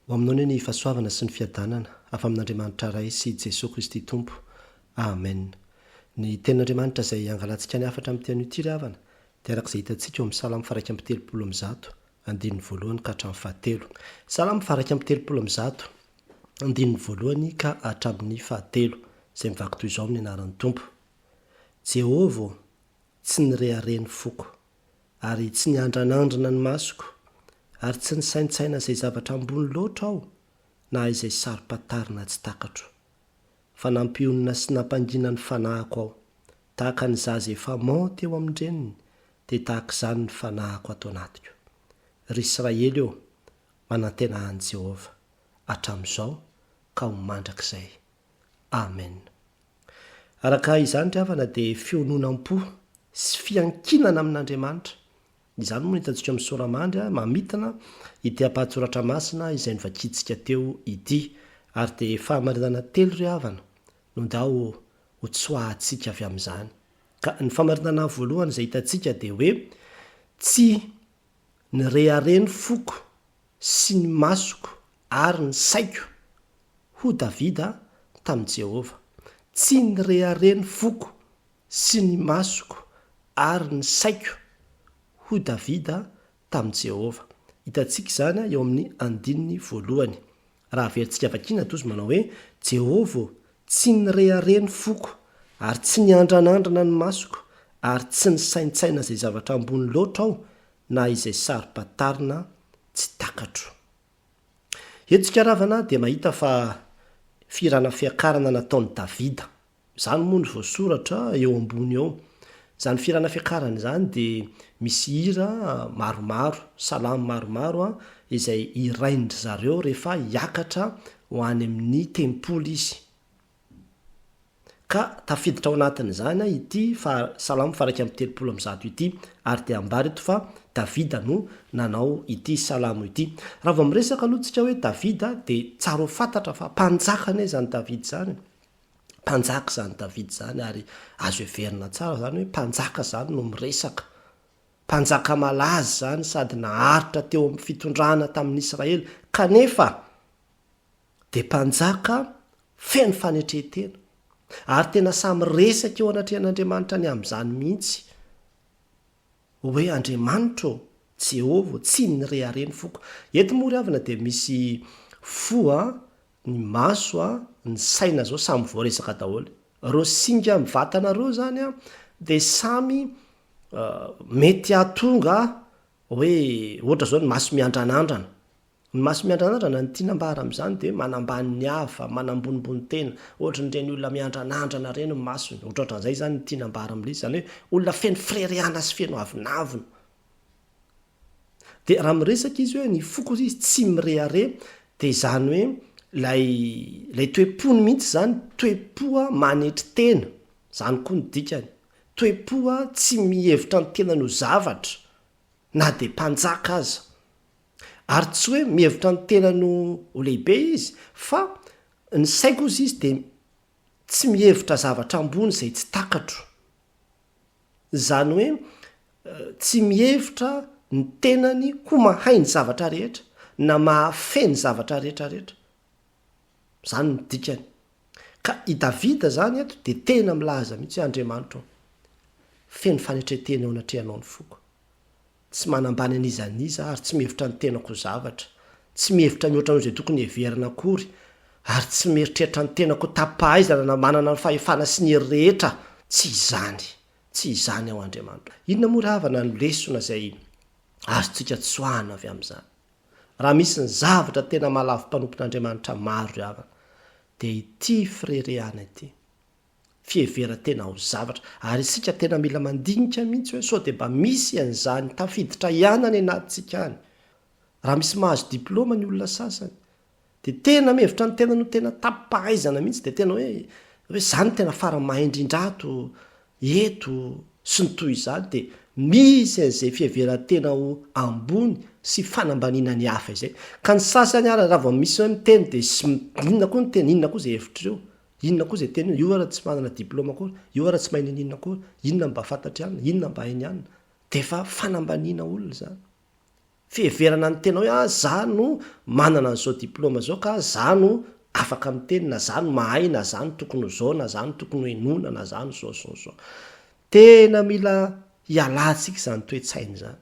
ho aminao ny fahasoavana sy ny fiadanana afa amin'andriamanitra ray sy Jesosy Kristy tompo. Amen. Ny tenin'Andriamanitra izay angalantsika ny afatra amin'ny tean'io ity ry havana dia arak'izay hitantsika eo amin'ny salamo faraka amby 30 andininy voalohany ka hatramin'ny fahatelo. Salamo faraka amby 30 andininy voalohany ka hatramin'ny fahatelo, izay mivaky toy izao amin'ny anaran'ny tompo. Jehovah, tsy nirehareny foko ary tsy niandranandrana ny masoko, ary tsy nisaintsaina izay zavatra ambony loatra aho na izay sarim-patarina tsy takatro. Fa nampionina sy nampangina ny fanahiko aho, tahaka ny zaza efa maty eo amin'ny reniny, dia tahaka izany ny fanahiko ato anatiko. Ry Israely eo, manantena an'i Jehovah hatramin'izao ka ho mandrakizay. Amen. Araka izany ry havana dia fiononam-po sy fiankinana amin'Andriamanitra. Izany moa hitantsika amin'ny soramandry mamitana ity ampahatsoratra masina izay nivakitsika teo ity, ary dia fahamarinana telo ry havana no ndao ho tsoahantsika avy amin'izany. Ka ny fahamarinana voalohany izay hitantsika dia hoe tsy nirehareny foko sy ny masoko ary ny saiko ho Davida tamin'i Jehovah. Tsy nirehareny foko sy ny masoko ary ny saiko ho Davida tamin'i Jehovah. Hitantsika izany eo amin'ny andininy voalohany. Raha averintsika vakiana toy izy manao hoe Jehovah tsy nirehareny foko ary tsy niandranandrana ny masoko, ary tsy nisaintsaina izay zavatra ambony loatra aho na izay sarim-patarina tsy takatro. Etsika ravana dia mahita fa firana fiakarana nataon'i Davida. Izany moa ny voasoratra eo ambony eo. Izany firana fiakarana izany dia misy hira maromaro, salamo maromaro izay iraindry zareo rehefa hiakatra ho any amin'ny tempoly izy. Ka tafiditra ao anatin'izany ity salamo faraka amby 30 ity, ary dia ambara eto fa Davida no nanao ity salamo ity. Raha vao miresaka aloha tsika hoe Davida dia tsara ho fantatra fa mpanjaka anie zany Davida zany. Mpanjaka zany Davida zany, ary azo heverina tsara zany hoe mpanjaka zany no miresaka. Mpanjaka malaza zany sady naharitra teo amin'ny fitondrana tamin'ny Israely, kanefa dia mpanjaka feno fanetretena, ary tena samy resaka eo anatrehan'Andriamanitra ny amin'izany mihitsy hoe Andriamanitra Jehovah tsy nirehareny foko. Eto moa ry havana dia misy fo ny maso ny saina zao samy voaresaka daholo. Reo singa mivatana reo zany dia samy mety ahatonga hoe ohatra zao ny maso miandranandrana. Ny maso miandranandrana ny tianambara amin'izany dia manambany ny hafa, manambonimbony tena. Ohatra nireny olona miandranandrana reny ny masony. Ohatran'izay zany ny tianambara amin'ilay zany hoe olona feno freriana sy feno avinavina. Dia raha miresaka izy hoe ny foko izy tsy mirehare, dia izany hoe lay toe-pony mihitsy zany, toe-poa manetry tena. Zany koa ny dikany. Toe-poa tsy mihevitra ny tena no zavatra, na dia mpanjaka aza. Ary tsy hoe mihevitra ny tena no ho lehibe izy, fa ny saiko izy dia tsy mihevitra zavatra ambony izay tsy takatro. Zany hoe tsy mihevitra ny tenany ho mahay ny zavatra rehetra, na mahafeny zavatra rehetrarehetra. Zany ny dikany. Ka i Davida zany eto dia tena milaza mihitsy hoe Andriamanitra feno fanetretena eo anatrehanao ny foko. Tsy manambany an'izaniza ary tsy mihevitra ny tenako zavatra, tsy mihevitra mihoatra n'izay tokony heverina akory, ary tsy mieritreritra ny tenako tapahaizana na manana ny fahefana sy ny hery rehetra. Tsy izany ao Andriamanitra. Inona moa ry havana ny lesona izay azontsika tsoahana avy amin'izany? Raha misy ny zavatra tena malavo mpanompon'Andriamanitra maro ry havana, dia ity firerehana ity, fihevera-tena ho zavatra. Ary isika tena mila mandinika mihitsy hoe sao dia mba misy an'izany tafiditra ihany any anatintsika any. Raha misy mahazo diplôma ny olona sasany, dia tena mihevitra ny tena no tena tapahaizana mihitsy, dia tena hoe zany tena farany mahaindrindrato eto sy ny toy izany, dia misy an'izay fihevera-tena ho ambony sy fanambaniana ny hafa izay. Ka ny sasany ary raha vao misy hoe miteny dia sy inona koa ny teny, inona koa izay hevitr'ireo, inona koa izay teny io ara tsy manana diplôma akory, io ara tsy mahay ninina akory, inona mba fantatra ihany, inona mba hainy ihany, dia efa fanambaniana olona zany. fiheverana ny tena hoe za no manana n'zao diplôma zao ka za no afaka miteny na za no mahay na za no tokony ho zao na za no tokony ho enona na za no zao tena mila hialantsika zany toetsainy zany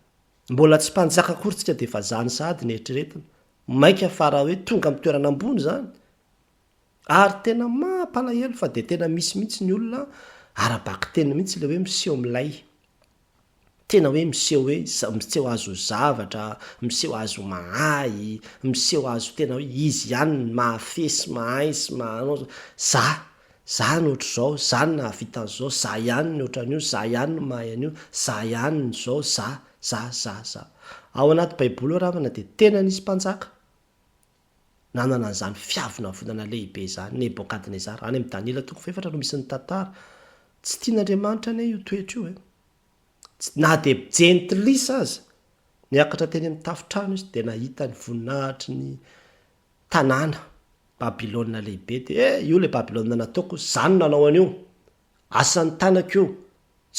mbola tsy mpanjaka korytsika de efa zany sady ny eritreretina maika fara hoe tonga amy toerana ambony zany ary tena mampalahelo fa de tena misy mihitsy ny olona arabaky teny mihitsy le hoe miseho milay tena hoe miseho hoe miseho azo zavatra miseho azo mahay miseho azo tena hoe izy ihany mahafesy mahay sy mahanao za ny ohatr' zao za ny nahavita an'zao za ihany ny ohatran'io za ihany no mahay an'io za ihany ny zao za ao anaty baiboly ravana de tena nisy mpanjaka nanana n'zany fiavina vonana lehibe zany Nebokadnezara any amy Daniela toko fefatra no misy ny tantara tsy tian'Andriamanitra ne io toetra io na de jentilisa aza niakatra teny amy tafitrano izy de nahita ny voninahitry ny tanàna Babilôna lehibe de io le Babilôna nataoko zany nanao an'io asan'ny tanako io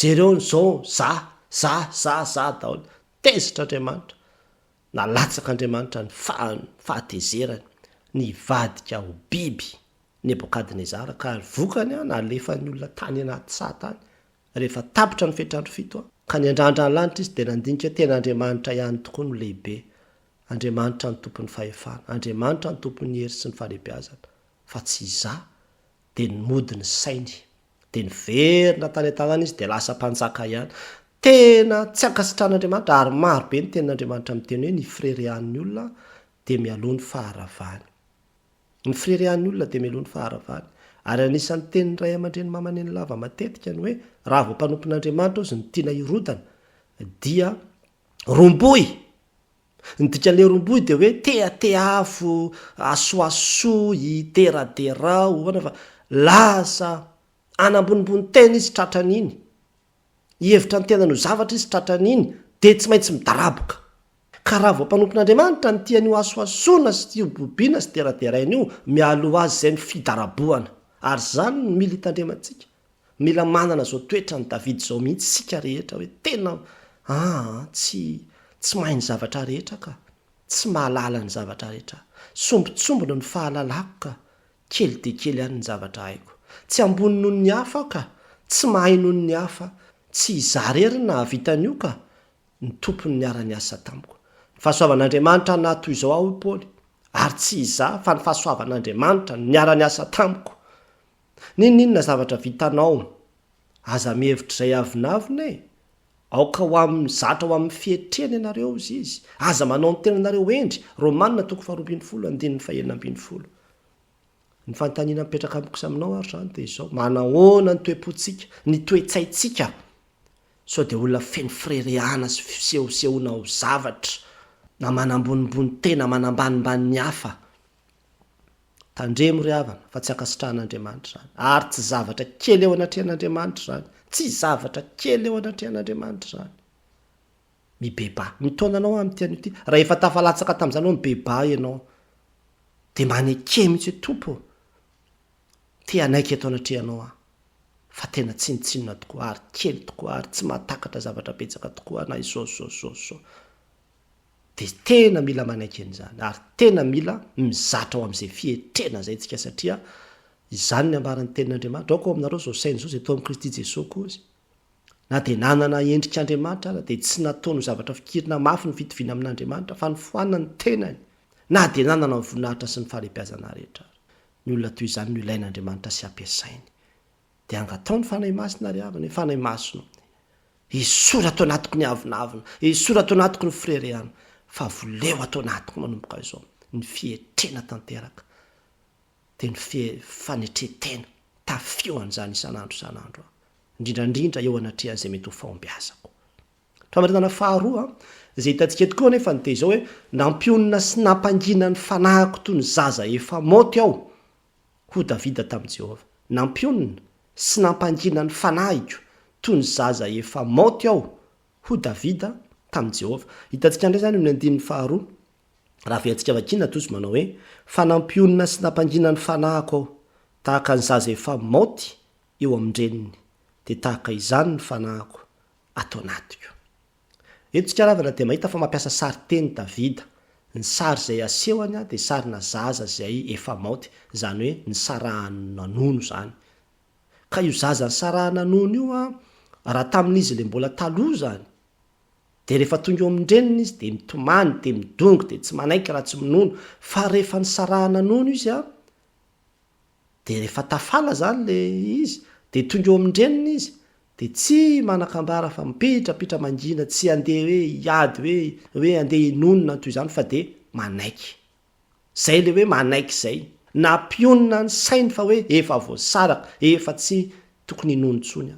jereo n'zao za daholy tezitra Andriamanitra nalatsaka Andriamanitra ny fahatezerany ny vadika ho biby Nebokadnezara ka vokany nalefa ny olona tany anaty sa tany rehefa tapitra ny fetrandro fito ka ny andrandra ny lanitra izy de nandinika tena Andriamanitra ihany tokoa no lehibe Andriamanitra ny tompon'ny fahefana Andriamanitra ny tompon'ny hery sy ny fahalebiazana fa tsy za de ny mody ny sainy de ny verina tany an-tanàna izy de lasa mpanjaka ihany tena tsy ankasitran'Andriamanitra ary maro be ny tenin'Andriamanitra miteny hoe ny frerian'ny olona de mialoha ny faharavany ny frerian'ny olona de mialoha ny faharavany ary anisan'ny tenin'ny ray aman-dreny mamaneny lava matetika ny hoe raha vao mpanompon'Andriamanitra ozy ny tiana hirodana dia romboy ny dikan'le romboy de hoe teateafo asoasoy deraderao oana fa lasa anambonimbony tena izy tratran'iny hihevitra ny tena no zavatra izy tratran'iny de tsy maintsy midaraboka ka raha vao mpanompon'Andriamanitra ny tian'io asoasona sy tia bobiana sy teraderain'io mialo azy zay ny fidaraboana ary zany ny mila hitandremantsika mila manana zao toetra ny Davidy zao mihitsy sika rehetra hoe tena tsy mahay ny zavatra rehetra ka tsy mahalala ny zavatra rehetra sombitsombona ny fahalalako ka kely de kely ihany ny zavatra haiko tsy ambony noho ny hafa ka tsy mahay noho ny hafa tsy izarery na havitan'io ka ny tompony niara-ny asa tamiko ny fahasoavan'Andriamanitra natoy izao aho i Paoly ary tsy iza fa ny fahasoavan'Andriamanitra niara-ny asa tamiko ninona zavatra vitanao aza mihevitra izay avinavina aoka ho amin'ny zatra ho amin'ny fietreny ianareo izy aza manao ny tenanareo endry Romanina toko 2:1-12 ny fanontaniana mipetraka amiko aminao ary zany de izao manahoana ny toe-pontsika ny toe-tsaintsika sao de olona feno freriana sy fisehosehoana ho zavatra na manambonimbony tena manambanimbany ny hafa tandremo ry havana fa tsy ankasitrahan'Andriamanitra zany ary tsy zavatra kely eo anatrehan'Andriamanitra zany tsy zavatra kely eo anatrehan'Andriamanitra zany mibeba mitaonanao am'tian'io ty raha efa tafalatsaka tam'izany ao mibeba ianao de maneke mihitsy hoe tompo te anaiky eto anatrehanao fa tena tsinitsinona tokoa ary kely tokoa ary tsy mahatakatra zavatra betsaka tokoa na izao de tena mila manaiky an'izany ary tena mila mizatra ao am'izay fietrena zay tsika satria izany ny ambaran'ny tenin'Andriamanitra aoko aminareo zao sainy zao zay tao amin'i Kristy Jesosy koa izy na de nanana endrik'Andriamanitra ara de tsy nataony zavatra fikirina mafy ny fitoviana amin'Andriamanitra fa ny foanina ny tenany na de nanana ny voninahitra sy ny fahalebiazana rehetra ny olona toy izany no ilain'Andriamanitra sy ampiasainy de angatao ny fanahy masina ry havana hoe fanahy masina isorata ao anatiko ny avinavina isorata ao anatiko ny freriana fa voleo atao anatiko manomboka izao ny fietrena tanteraka de ny fanetretena tafio an'izany isan'andro indrindrandrindra eo anatrehan'izay mety ho fahombiazako toamaritana faharoa zay hitantsika tokoa nefa ny de izao hoe nampionina sy nampangina ny fanahiko toy ny zaza efa moty aho ho Davida tamin'i Jehova nampionina sy nampangina ny fanahiko toy ny zaza efa moty aho ho Davida tamin'i Jehova hitantsika ndray zany amin'ny 9 raha viantsika vakina tozy manao hoe fanampionina sy nampangina ny fanahiko aho tahaka ny zaza efa moty eo amindreniny de tahaka izany ny fanahiko atao anatiko etotsikaravana dia mahita fa mampiasa sary teny Davida. Ny sary izay asehony dia sarina zaza izay efa maoty, izany hoe ny sarahana nono zany. Ka io zaza ny sarahana nono io raha tamin'izy le mbola taloha zany, dia rehefa tonga eo amindreniny izy dia mitomany, dia midongo, dia tsy manaiky raha tsy minono. Fa rehefa ny sarahana nono izy dia rehefa tafala zany le izy, dia tonga eo amindreniny izy, dia tsy manakambara fa mipitrapitra mangina, tsy andeha hoe hiady hoe andeha hinonona toy izany, fa dia manaiky. Zay le hoe manaiky zay. Nampionina ny sainy fa hoe efa voasaraka, efa tsy tokony hinono intsony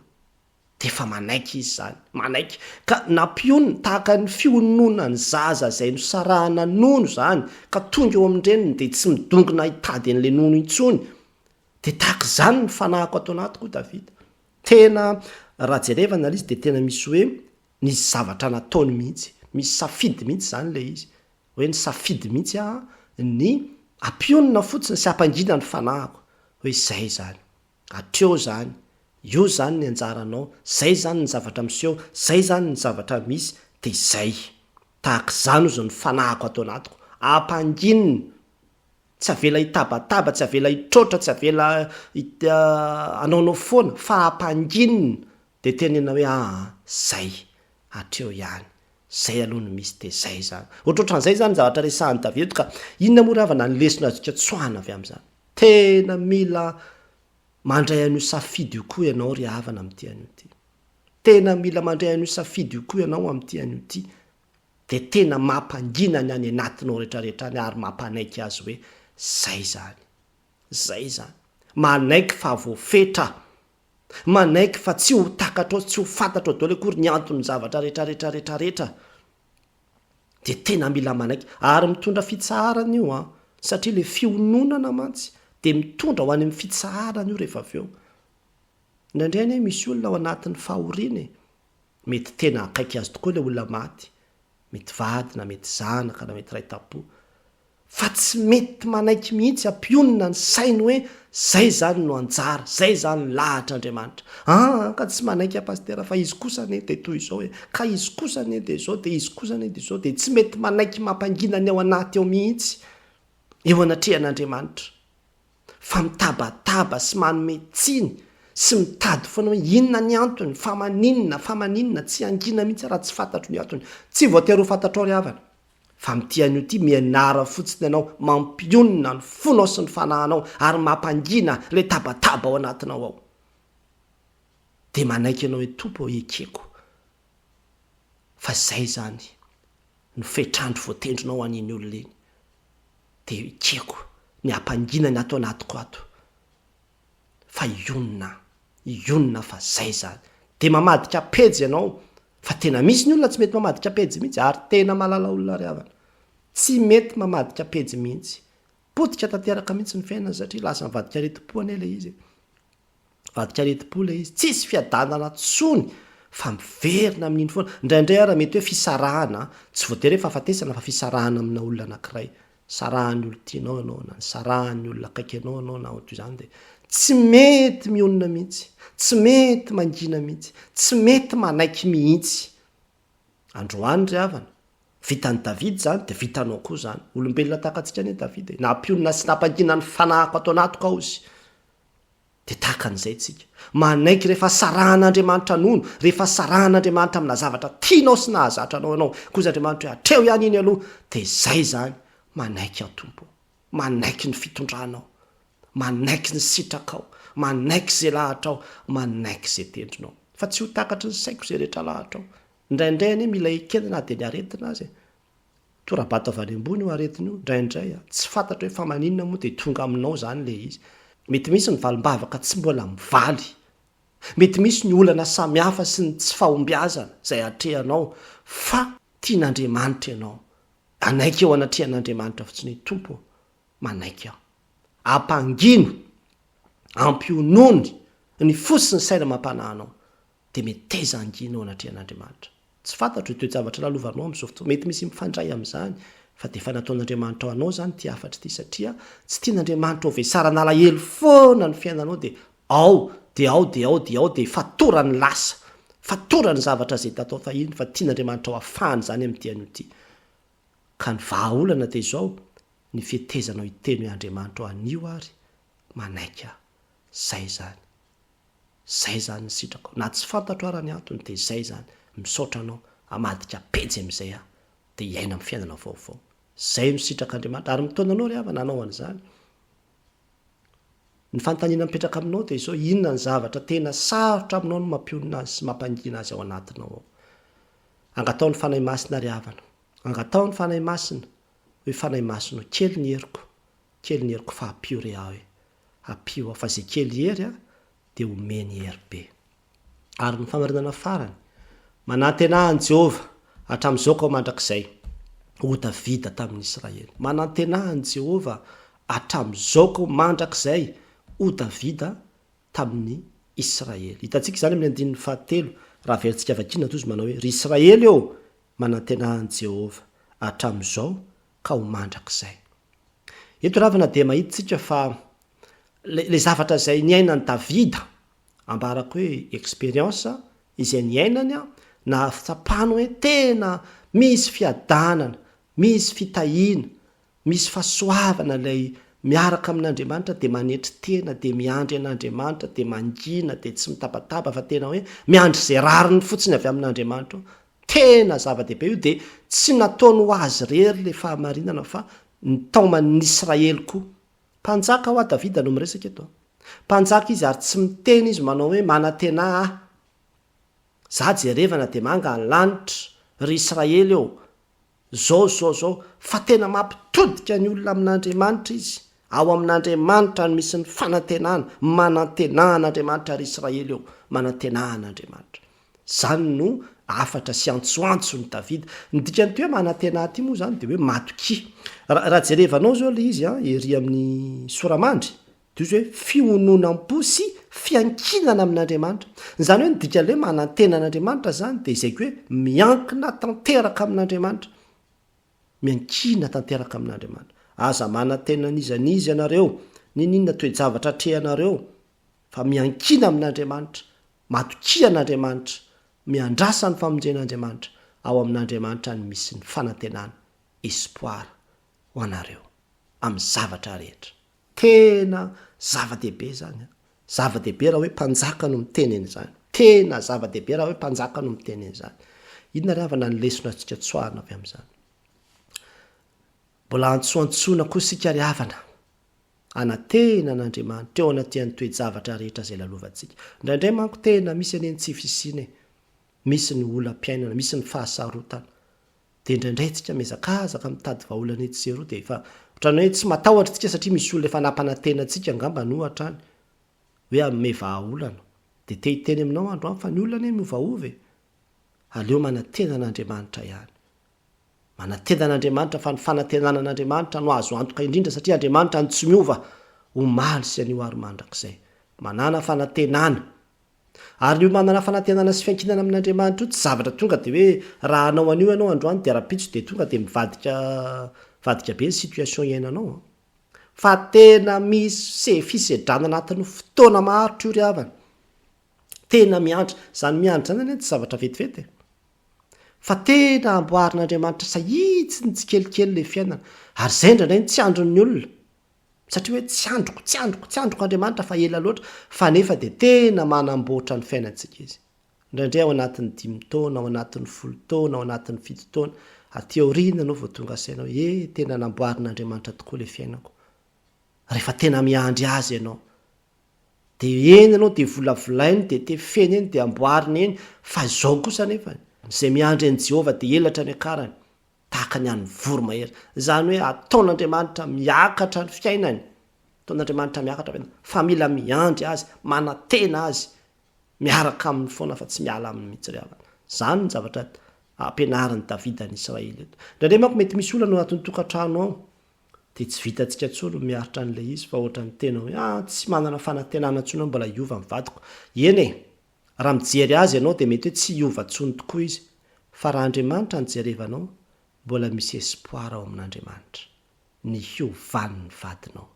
dia efa manaiky izy zany, manaiky. Ka nampionina tahaka ny fionona ny zaza izay no sarahana nono zany, ka tonga eo amindreniny dia tsy midongona hitady an'le nono intsony. Dia tahaka izany ny fanahiko atao anaty koa Davida. Tena raha jerevana izy dia tena misy hoe nisy zavatra nataony mihitsy, misy safidy mihitsy zany le izy, hoe ny safidy mihitsy ny ampionina fotsiny sy ampangina ny fanahiko hoe zay zany, atreo zany, io zany ny anjaranao, zay zany ny zavatra miseho, zay zany ny zavatra misy, dia zay. Tahaka izany ozy ny fanahiko atao anatiko, ampanginina, tsy avela hitabataba, tsy avela hitrotra, tsy avela anaonao foana, fa ampanginina. Dia tenena hoe zay, atreo ihany, zay aloha no misy, dia zay zany. Ohatrohatran'izay zany zavatra resahany Davida, ka inona moa ravana ny lesona azoka tsoahana avy amin'izany. Tena mila mandray an'io safidy io koa ianao ry havana amin'ity an'io ity. Tena mila mandray an'io safidy io koa ianao amin'ity an'io ity. Dia tena mampangina ny any anatinao rehetrarehetra any, ary mampanaiky azy hoe zay zany, zay zany. Manaiky fa voafetra, manaiky fa tsy ho takatra, tsy ho fantatra daholo akory ny antony zavatra rehetrarehetra. Dia tena mila manaiky, ary mitondra fitsaharana io satria le fiononana mantsy dia mitondra ho any amin'ny fitsaharana io rehefa avy eo. Indraindray misy olona ao anatin'ny fahoriana, mety tena akaiky azy tokoa le olona maty, mety vady na mety zanaka na mety raitapo, fa tsy mety manaiky mihitsy ampionina ny sainy hoe zay zany no anjara, zay zany lahatr'Andriamanitra. Ka tsy manaiky apastera, fa izy kosa ne dia toy izao, ka izy kosa ne dia izao, dia izy kosa ne dia izao, dia tsy mety manaiky mampangina ny ao anaty eo mihitsy eo anatrehan'Andriamanitra. Fa mitabataba sy manome tsiny sy mitady foana hoe inona ny antony, fa maninona tsy angina mihitsy raha tsy fantatro ny antony. Tsy voatery ho fantatrao ry havana, fa mity an'io ity mianara fotsiny ianao, mampionina ny fonao sy ny fanahinao, ary mampangina le tabataba ao anatinao ao. Dia manaiky ianao hoe tompo ekeko, fa zay zany no fetrandro voatendronao an'iny olona iny. Dia ekeko ny ampangina ny ato anatiko ato, fa ionina fa zay zany. Dia mamadika pejy ianao, fa tena misy ny olona tsy mety mamadika pejy mihitsy, ary tena malala olona ry havana, tsy mety mamadika pejy mihitsy. Potika tanteraka mihitsy ny fiainana, satria lasa mivadika aretim-po ane izy, vadika aretim-po le izy, tsisy fiadanana tsony, fa miverina amin'iny foana. Indraindray ara mety hoe fisarahana, tsy voatery hoe fahafatesana, fa fisarahana amina olona anankiray, sarahany olo tianao ianao, na sarahany olona akaiky anao na toy izany, dia tsy mety mionona mihitsy, tsy mety mangina mihitsy, tsy mety manaiky mihitsy. Androany ry havana, vitan'ny Davida zany dia vitanao koa zany. Olombelona tahaka antsika ane Davida, nampionina sy nampangina ny fanahiko atao anatiko ao izy. Dia tahaka an'izay tsika, manaiky rehefa sarahan'Andriamanitra nono, rehefa sarahan'Andriamanitra amina zavatra tianao sy nahazatra anao ianao, koza Andriamanitra hoe atreo ihany iny aloha, dia zay zany. Manaiky ao tompo, manaiky ny fitondranao, manaiky ny sitrakao, manaiky zay lahatrao, manaiky zay tendrinao, fa tsy ho takatry ny saiko zay rehetra lahatrao. Indraindray ane mila ekena na dia ny aretina azy, torabato avy any ambony io aretina io, indraindray tsy fantatra hoe fa maninona moa dia tonga aminao zany le izy. Mety misy ny valim-bavaka tsy mbola mivaly, mety misy ny olana samihafa sy ny tsy fahombiazana zay atrehanao, fa tian'Andriamanitra ianao. Anaiky eo anatrehan'Andriamanitra fotsiny, tompo manaiky aho, ampangino, ampionony ny fo sy ny saina mampanahinao, dia meteza angina eo anatrehan'Andriamanitra. Tsy fantatro hoe toe-javatra lalovanao amin'izao fotoana, mety misy mifandray amin'izany, fa dia efa nataon'Andriamanitra ho anao zany ty afatra ity, satria tsy tian'Andriamanitra ho vesarana alahelo foana ny fiainanao, dia ao dia fatorany lasa, fatorany zavatra zay tatao fahiny fa tian'andriamanitra ho afahany zany amin'ity an'io ty ka ny vahaolana de izao ny fietezanao iteny hoe andriamanitra ho anio ary manaika zay zany ny sitrako na tsy fantatro arany antony de zay zany misaotra anao amadika pejy am'izay de iaina amin'ny fiainana vaovao zay misitrak'andriamanitra ary mitona anao ry havana anao an'izany ny fanontaniana mipetraka aminao de izao inona ny zavatra tena sarotra aminao no mampionina azy sy mampangina azy ao anatinao ao angatao ny fanahy masina ry havana angatao ny fanahy masina hoe fanahy masina kely ny heriko fa apio ry aho hoe apio fa zay kely hery de omeny hery be ary ny famarinana farany manantenahany Jehova hatramin'izao ka ho mandrakizay ho Davida tamin'ny Israely manantenahany Jehova hatramin'izao ka ho mandrakizay ho Davida tamin'ny Israely hitantsika zany amin'ny andininy 7 raha verintsika vakina tozy manao hoe ry Israely eo manantenahany Jehova hatramin'izao ka ho mandrakizay eto ravana de mahitsika fa le zavatra zay niainany Davida ambarako hoe expérience izay niainany na fitsapano hoe tena misy fiadanana misy fitahina misy fahasoavana lay miaraka amin'Andriamanitra de manetry tena de miandry an'Andriamanitra de mangina de tsy mitapatapa fa tena hoe miandry zay rariny fotsiny avy amin'Andriamanitra tena zava-dehibe io de tsy nataony ho azy rery le fahamarinana fa nitaoman'ny Israely koa mpanjaka ho a Davida no miresaka eto mpanjaka izy ary tsy miteny izy manao hoe manantena za jerevana de manga ny lanitra ry Israely eo zao fa tena mampitodika ny olona amin'Andriamanitra izy ao amin'Andriamanitra no misy ny fanantenana manantenan'Andriamanitra ry Israely eo manantenan'Andriamanitra zany no afatra sy antsoantso ny Davida ny dikany ty hoe manantena ty moa zany de hoe matoki raha jerevanao zao le izy ery amin'ny soramandry de izy hoe fiononam-po sy fiankinana amin'Andriamanitra zany hoe ny dikany hoe manantenan'Andriamanitra zany de izay hoe miankina tanteraka amin'Andriamanitra miankina tanteraka amin'Andriamanitra aza manantenan'izy anareo ninona toe-javatra trehanareo fa miankina amin'Andriamanitra matokia an'Andriamanitra miandrasa ny famonjen'Andriamanitra ao amin'Andriamanitra ny misy ny fanantenana espoir ho anareo amin'ny zavatra rehetra tena zava-dehibe zany zava-dehibe raha hoe mpanjaka no miteneny zany tena zava-dehibe raha hoe mpanjaka no miteneny zany inona ry havana ny lesona atsika tsoahana avy amin'izany mbola antsoantsona koa sika ry havana anatena an'Andriamanitra eo anatin'ny toe-javatra rehetra zay lalovantsika indraindray manko tena misy aneny tsy fisiny misy ny olam-piainana misy ny fahasarotana de indraindray tsika mezakazaka mitady vahaolana etsy zero de fa ohatrany hoe tsy matahotra tsika satria misy olona efa nampanantena antsika angamba no hatrany hoe ame vahaolana de te hiteny aminao andro fa ny olona ane miovaova aleo manantena an'Andriamanitra ihany manantena an'Andriamanitra fa ny fanantenana an'Andriamanitra no azo antoka indrindra satria Andriamanitra ny tsy miova omaly sy anio ary mandrakizay manana fanantenana ary io manana fanantenana sy fiankinana amin'Andriamanitra io tsy zavatra tonga de hoe raha anao anio ianao androany de arapitso de tonga de mivadika be ny situation iainanao fa tena misy fisedrana anatin'ny fotoana maharitra io ry havana tena miandry zany miandry zany ane tsy zavatra vetivety fa tena amboarin'Andriamanitra sahitsy ny tsy kelikely le fiainana ary zay indraindray tsy andron'ny olona satria hoe tsy androko Andriamanitra fa ela loatra fa nefa de tena manamboatra ny fiainantsika izy indraindray ao anatin'ny 5 taona ao anatin'ny 10 taona ao anatin'ny 7 taona aty aoriana anao vao tonga sainao tena namboarin'Andriamanitra tokoa le fiainako rehefa tena miandry azy ianao de eny ianao de volavolainy de tefeny eny de amboariny eny fa zao kosa nefa zay miandry an'i Jehova de elatra ny akarany tahaka ny an'ny voromahery zany hoe ataon'Andriamanitra miakatra ny fiainany ataon'Andriamanitra miakatra fa mila miandry azy manantena azy miaraka amin'ny foana fa tsy miala amin'ny mihitsy ry havana zany ny zavatra ampianaran'ny Davida ny Israely eto indraindray manko mety misy olana ao anatin'ny tokantrano ao de tsy vitantsika tsolo miaritra an'le izy fa ohatra ny tena hoe tsy manana fanantenana ntsony ao mbola iova mivadiko eny raha mijery azy ianao de mety hoe tsy iova ntsony tokoa izy fa raha Andriamanitra ny jerevanao mbola misy espoir ao amin'Andriamanitra ny hiovan'ny vadinao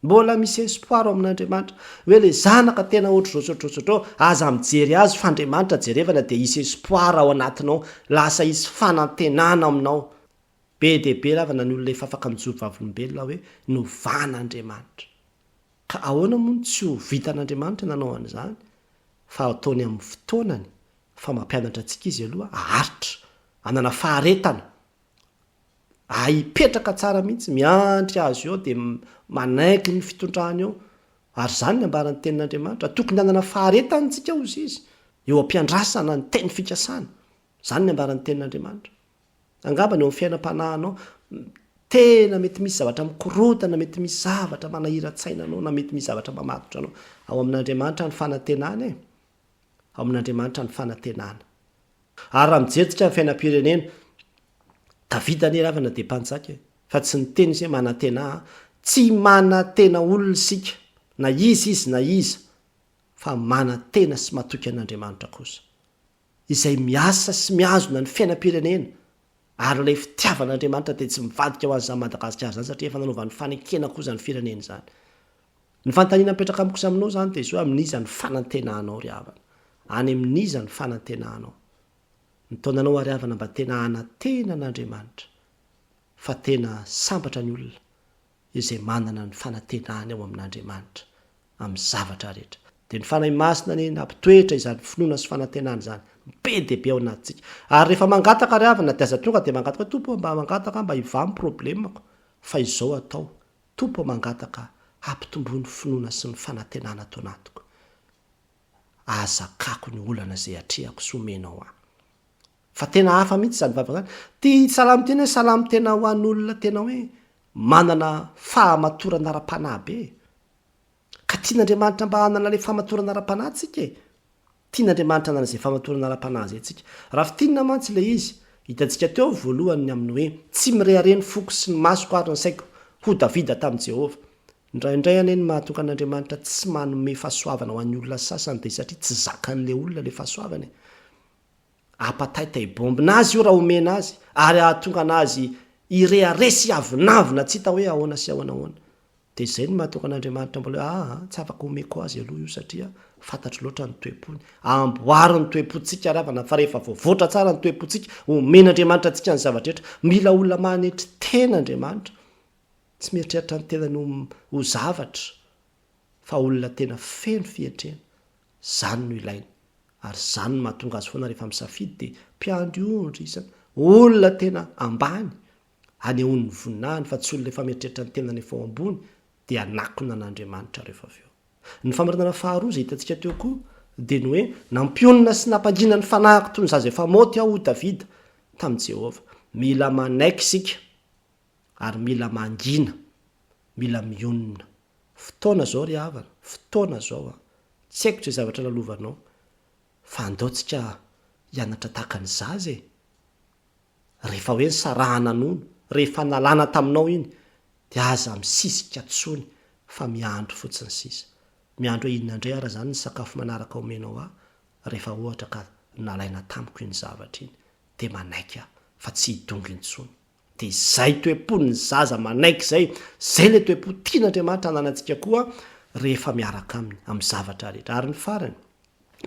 mbola misy espoir amin'andriamanitra hoe le zanaka tena ohatr'zotr'otr'otr'o aza mijery azy fa andriamanitra jerevana dia isy espoir ao anatinao lasa isy fanantenana aminao be dehibe ravana ny olona efa afaka mijovavolombelona hoe novan'andriamanitra ka ahoana moa ny tsy ho vitan'andriamanitra nanao an'izany fa ataony amin'ny fotoanany fa mampianatra antsika izy aloha aharitra anana faharetana aipetraka tsara mihitsy miandry azy eo dia manaiky ny fitondrany eo ary zany ny ambaran'ny tenin'andriamanitra tokony anana faharetany tsika ozy izy eo ampiandrasana ny teny fikasana zany ny ambaran'ny tenin'andriamanitra angamba ny eo amin'ny fiainam-panahanao tena mety misy zavatra mikorotana mety misy zavatra manahira-tsainanao na mety misy zavatra mamatotra anao ao amin'andriamanitra ny fanantenana ao amin'andriamanitra ny fanantenana ary raha mijeritsika ny fiainam-pirenena davida ane ravana dia mpanjaka fa tsy ny teny izay manantena tsy manantena olona sika na izy na iza fa manantena sy matoky an'andriamanitra kosa izay miasa sy miazona ny fiainam-pirenena ary ilay fitiavan'andriamanitra dia tsy mivadika ho azyza Madagasikara zany satria efa nanaovan'ny fanekena kosa ny firenena zany ny fanontaniana mipetraka amikosa aminao zany dia izy hoe amin'iza ny fanantenanao ry havana any amin'iza ny fanantenanao ny taonanao ary havana mba tena anantena an'andriamanitra fa tena sambatra ny olona izay manana ny fanantenany ao amin'andriamanitra amin'ny zavatra rehetra dia ny fanahy masina ny nampitoetra izany finoana sy fanantenany zany be dehibe ao anatintsika ary rehefa mangataka ry havana dia aza tonga dia mangataka tompo mba mangataka mba hivamy problemako fa izao atao tompo mangataka hampitomboany finoana sy ny fanantenana atao anatiko azakako ny olana izay atrehako somenao aho fa tena hafa mihitsy zany vavaka zany tia salamy tena hoe salamy tena ho an'olona tena hoe manana fahamatorana ara-panahy be ka tian'andriamanitra mba hanana le fahamatorana ara-panahy tsika tian'andriamanitra hanana izay fahamatorana ara-panahy zay tsika raha fitinina mantsy le izy hitantsika teo voalohany amin'ny hoe tsy mirehireny foko sy ny masoko ary ny saiko ho davida tamin'i Jehova indraindray ane ny mahatonga an'andriamanitra tsy manome fahasoavana ho an'ny olona sasany dia satria tsy zakan'le olona le fahasoavana apataitay bombina azy io raha omena azy ary ahatonga anazy ireharesy avinavina tsy hita hoe ahoana sy ahoanahoana dia izay ny mahatonga an'andriamanitra mbola tsy afaka omeko azy aloha io satria fantatro loatra ny toepony amboary ny toepontsika ravana fa rehefa voavoatra tsara ny toepontsika omen'andriamanitra antsika ny zavatra rehetra mila olona manetry tena andriamanitra tsy mieritreritra ny tenany ho zavatra fa olona tena feno fietrena zany no ilaina ary zany no mahatonga azy foana rehefa misafidy dia mpiandry izany olona tena ambany anehoan'ny voninahiny fa tsy olona efa mieritreritra ny tenany efa ao ambony dia anakona an'andriamanitra rehefa avy eo ny famarinana faharoa izay hitantsika teo koa dia ny hoe nampionina sy nampangina ny fanahiko toy ny zaza efa moty aho ho davida tamin'i Jehova mila manaiky isika ary mila mangina mila mionina fotoana zao ry havana fotoana zao tsy haiko tsy zavatra lalovanao fa andaotsika hianatra tahaka ny zaza rehefa hoe ny sarahana nono rehefa nalana taminao iny dia aza misisika tsony fa miandro fotsiny sisa miandro hoe inona indray ara zany ny sakafo manaraka omenao aho rehefa ohatra ka nalaina tamiko iny zavatra iny dia manaiky aho fa tsy hidongy intsony dia izay toepon'ny zaza manaiky zay le toepo tian'andriamanitra ananantsika koa rehefa miaraka aminy amin'ny zavatra rehetra ary ny farany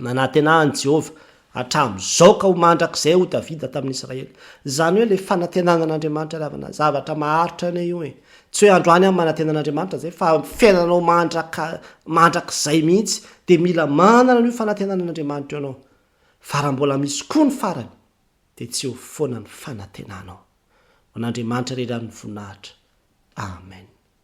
manantenahany Jehova hatramin'izao ka ho mandrak'izay ho davida tamin'ny Israely zany hoe le fanantenana an'andriamanitra ravana zavatra maharitra ane io tsy hoe androany amin'ny manantenan'andriamanitra zay fa fiainanao mandrak'izay mihitsy dia mila manana n'io fanantenana an'andriamanitra eo anao fa raha mbola misy koa ny farany dia tsy ho foana ny fanantenanao an'andriamanitra rerany voninahitra amen